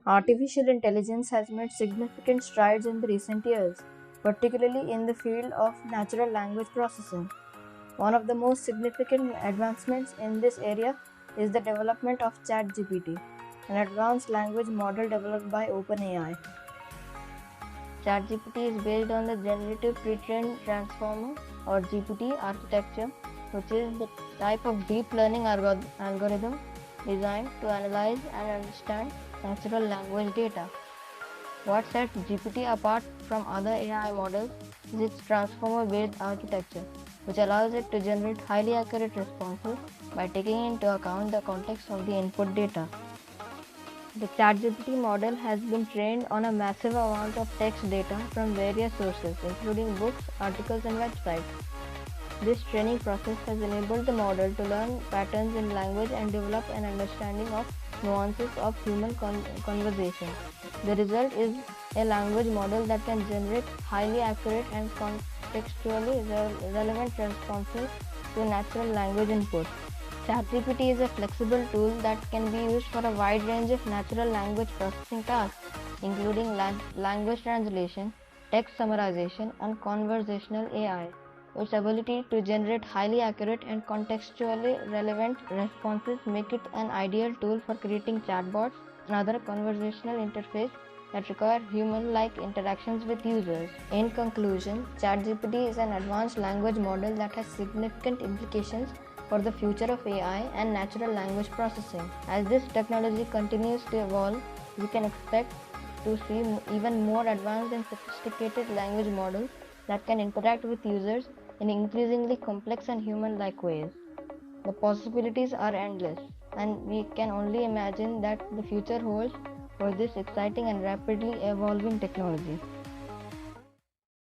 Artificial intelligence has made significant strides in the recent years, particularly in the field of natural language processing. One of the most significant advancements in this area is the development of ChatGPT, an advanced language model developed by OpenAI. ChatGPT is based on the Generative Pre-trained Transformer or GPT architecture, which is the type of deep learning algorithm designed to analyze and understand natural language data. What sets GPT apart from other AI models is its transformer-based architecture, which allows it to generate highly accurate responses by taking into account the context of the input data. The ChatGPT model has been trained on a massive amount of text data from various sources, including books, articles, and websites. This training process has enabled the model to learn patterns in language and develop an understanding of nuances of human conversation. The result is a language model that can generate highly accurate and contextually relevant responses to natural language input. ChatGPT is a flexible tool that can be used for a wide range of natural language processing tasks, including language translation, text summarization, and conversational AI. Its ability to generate highly accurate and contextually relevant responses make it an ideal tool for creating chatbots and other conversational interfaces that require human-like interactions with users. In conclusion, ChatGPT is an advanced language model that has significant implications for the future of AI and natural language processing. As this technology continues to evolve, we can expect to see even more advanced and sophisticated language models that can interact with users in increasingly complex and human-like ways. The possibilities are endless, and we can only imagine that the future holds for this exciting and rapidly evolving technology.